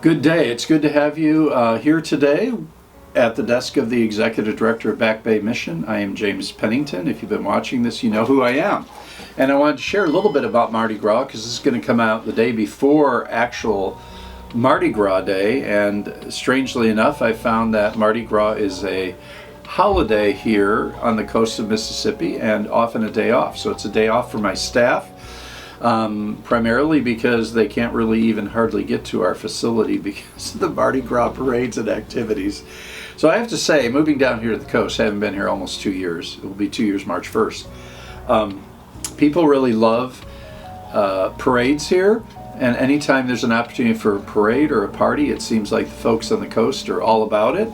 Good day. It's good to have you here today at the desk of the Executive Director of Back Bay Mission. I am James Pennington. If you've been watching this, you know who I am. And I wanted to share a little bit about Mardi Gras because this is going to come out the day before actual Mardi Gras Day. And strangely enough, I found that Mardi Gras is a holiday here on the coast of Mississippi and often a day off. So it's a day off for my staff. Primarily because they can't really even hardly get to our facility because of the Mardi Gras parades and activities. So I have to say, moving down here to the coast, I haven't been here almost 2 years. It will be 2 years March 1st. People really love parades here, and anytime there's an opportunity for a parade or a party, it seems like the folks on the coast are all about it.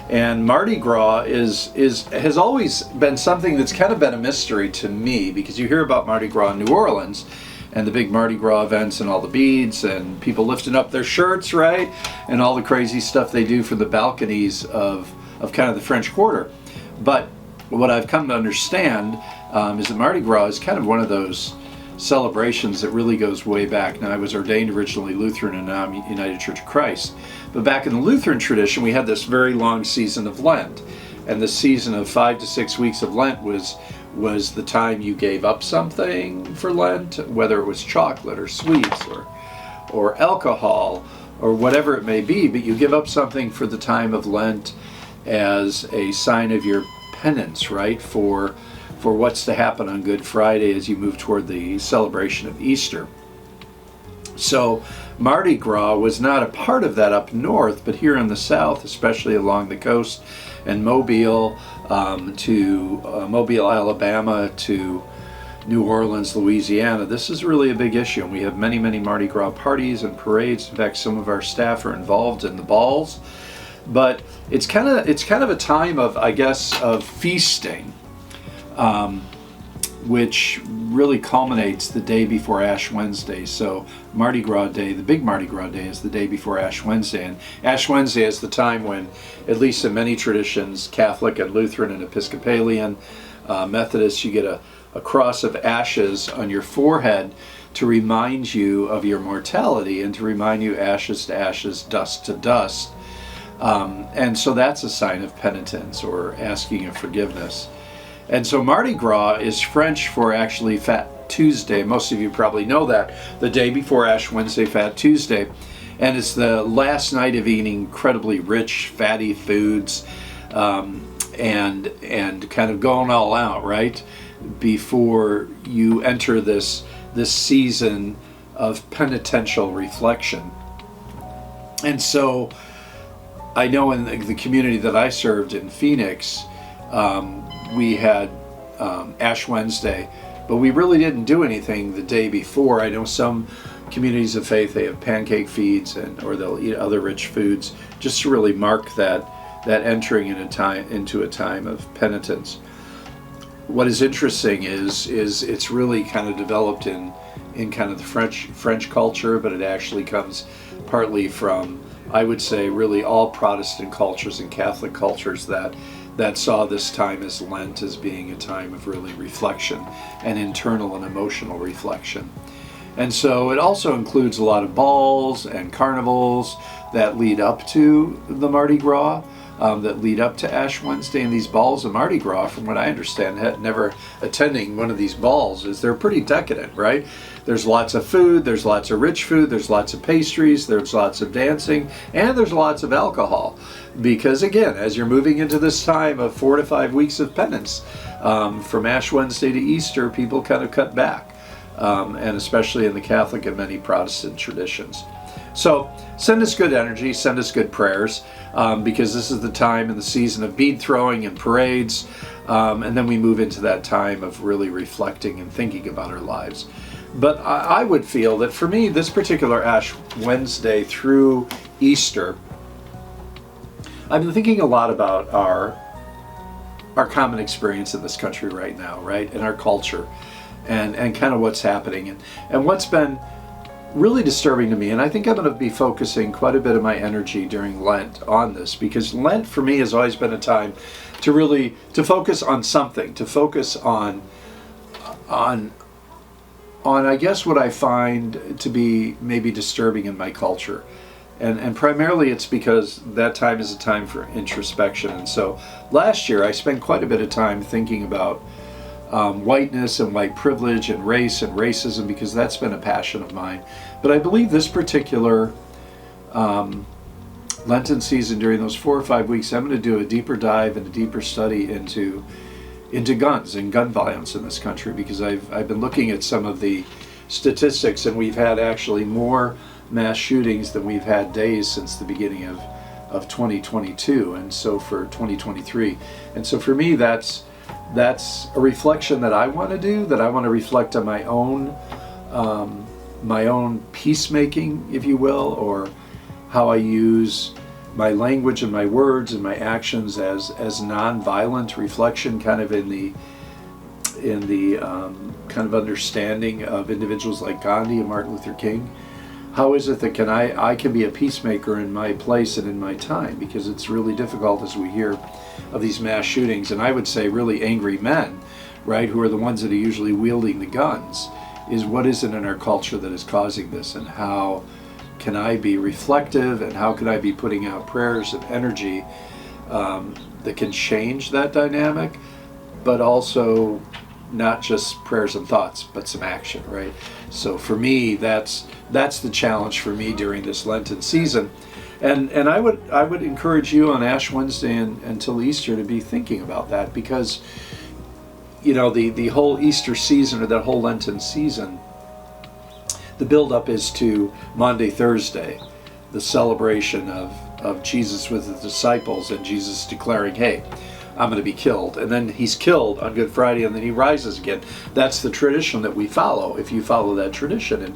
And Mardi Gras has always been something that's kind of been a mystery to me, because you hear about Mardi Gras in New Orleans and the big Mardi Gras events and all the beads and people lifting up their shirts, right? And all the crazy stuff they do from the balconies of kind of the French Quarter. But what I've come to understand is that Mardi Gras is kind of one of those celebrations that really goes way back. Now, I was ordained originally Lutheran and now I'm United Church of Christ. But back in the Lutheran tradition, we had this very long season of Lent. And the season of 5 to 6 weeks of Lent was the time you gave up something for Lent, whether it was chocolate or sweets or alcohol or whatever it may be, but you give up something for the time of Lent as a sign of your penance, right, for what's to happen on Good Friday as you move toward the celebration of Easter. So Mardi Gras was not a part of that up north, but here in the south, especially along the coast, and Mobile to Mobile, Alabama, to New Orleans, Louisiana, this is really a big issue. And we have many, many Mardi Gras parties and parades. In fact, some of our staff are involved in the balls. But it's kind of a time of, I guess, of feasting, which really culminates the day before Ash Wednesday. So Mardi Gras Day, the big Mardi Gras Day, is the day before Ash Wednesday. And Ash Wednesday is the time when, at least in many traditions, Catholic and Lutheran and Episcopalian, Methodist, you get a cross of ashes on your forehead to remind you of your mortality and to remind you ashes to ashes, dust to dust. And so that's a sign of penitence or asking of forgiveness. And so Mardi Gras is French for actually Fat Tuesday. Most of you probably know that. The day before Ash Wednesday, Fat Tuesday. And it's the last night of eating incredibly rich, fatty foods and kind of going all out, right? Before you enter this season of penitential reflection. And so I know in the community that I served in Phoenix, we had Ash Wednesday, but we really didn't do anything the day before. I know some communities of faith, they have pancake feeds or they'll eat other rich foods just to really mark that entering into a time of penitence. What is interesting is it's really kind of developed in kind of the French culture, but it actually comes partly from, I would say, really all Protestant cultures and Catholic cultures that saw this time as Lent as being a time of really reflection and internal and emotional reflection. And so it also includes a lot of balls and carnivals that lead up to the Mardi Gras, that lead up to Ash Wednesday. And these balls of Mardi Gras, from what I understand, never attending one of these balls, is they're pretty decadent, right? There's lots of food, there's lots of rich food, there's lots of pastries, there's lots of dancing, and there's lots of alcohol. Because again, as you're moving into this time of 4 to 5 weeks of penance, from Ash Wednesday to Easter, people kind of cut back, and especially in the Catholic and many Protestant traditions. So send us good energy, send us good prayers, because this is the time and the season of bead throwing and parades, and then we move into that time of really reflecting and thinking about our lives. But I would feel that for me, this particular Ash Wednesday through Easter, I've been thinking a lot about our common experience in this country right now, right, and our culture, and kind of what's happening, and what's been really disturbing to me. And I think I'm going to be focusing quite a bit of my energy during Lent on this, because Lent for me has always been a time to focus on something, to focus on I guess what I find to be maybe disturbing in my culture. And primarily it's because that time is a time for introspection. And so last year I spent quite a bit of time thinking about whiteness and white privilege and race and racism, because that's been a passion of mine. But I believe this particular Lenten season, during those 4 or 5 weeks, I'm going to do a deeper dive and a deeper study into guns and gun violence in this country, because I've been looking at some of the statistics, and we've had actually more mass shootings than we've had days since the beginning of 2022, and so for 2023. And so for me, that's a reflection that I want to do, that I want to reflect on my own peacemaking, if you will, or how I use my language and my words and my actions as non-violent reflection, kind of in the kind of understanding of individuals like Gandhi and Martin Luther King. How is it that I can be a peacemaker in my place and in my time? Because it's really difficult as we hear of these mass shootings, and I would say really angry men, right, who are the ones that are usually wielding the guns, is what is it in our culture that is causing this, and how can I be reflective, and how can I be putting out prayers and energy that can change that dynamic, but also not just prayers and thoughts, but some action, right? So for me, that's the challenge for me during this Lenten season. And I would encourage you on Ash Wednesday and until Easter to be thinking about that, because the whole Easter season, or that whole Lenten season, the build-up is to Maundy Thursday, the celebration of Jesus with the disciples, and Jesus declaring, hey, I'm going to be killed. And then he's killed on Good Friday, and then he rises again. That's the tradition that we follow, if you follow that tradition.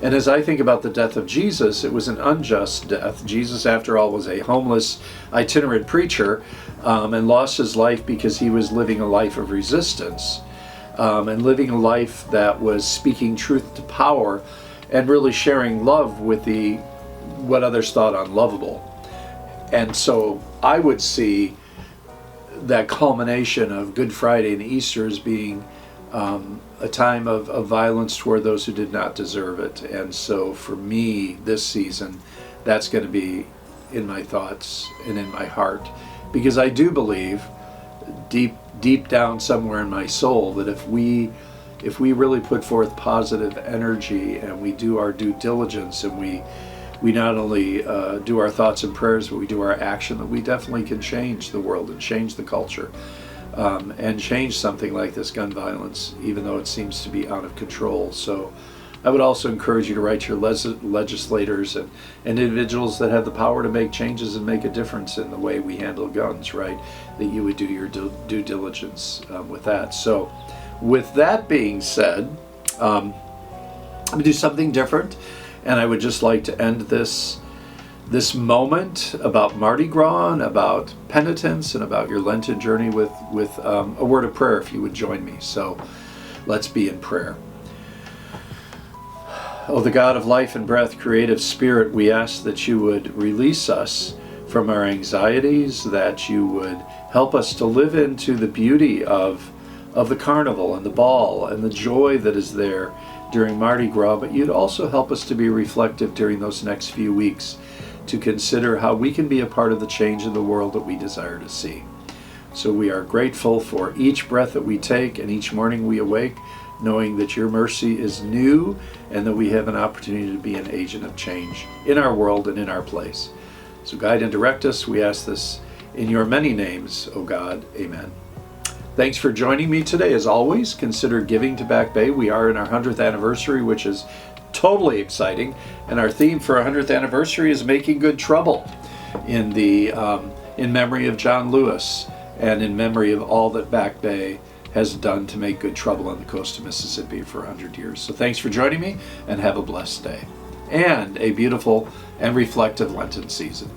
And as I think about the death of Jesus, it was an unjust death. Jesus, after all, was a homeless, itinerant preacher, and lost his life because he was living a life of resistance, and living a life that was speaking truth to power, and really sharing love with what others thought unlovable. And so I would see that culmination of Good Friday and Easter as being a time of violence toward those who did not deserve it. And so for me, this season, that's going to be in my thoughts and in my heart, because I do believe deep down somewhere in my soul that if we really put forth positive energy, and we do our due diligence, and we not only do our thoughts and prayers, but we do our action, that we definitely can change the world and change the culture, and change something like this gun violence, even though it seems to be out of control. So I would also encourage you to write to your legislators and individuals that have the power to make changes and make a difference in the way we handle guns, right? That you would do your due diligence with that. So with that being said, I'm going to do something different. And I would just like to end this moment about Mardi Gras and about penitence and about your Lenten journey with a word of prayer, if you would join me. So let's be in prayer. Oh, the God of life and breath, creative spirit, we ask that you would release us from our anxieties, that you would help us to live into the beauty of the carnival and the ball and the joy that is there during Mardi Gras, but you'd also help us to be reflective during those next few weeks, to consider how we can be a part of the change in the world that we desire to see. So we are grateful for each breath that we take and each morning we awake, knowing that your mercy is new and that we have an opportunity to be an agent of change in our world and in our place. So guide and direct us. We ask this in your many names, O God. Amen. Thanks for joining me today. As always, consider giving to Back Bay. We are in our 100th anniversary, which is totally exciting. And our theme for our 100th anniversary is making good trouble, in memory of John Lewis and in memory of all that Back Bay has done to make good trouble on the coast of Mississippi for 100 years. So thanks for joining me, and have a blessed day and a beautiful and reflective Lenten season.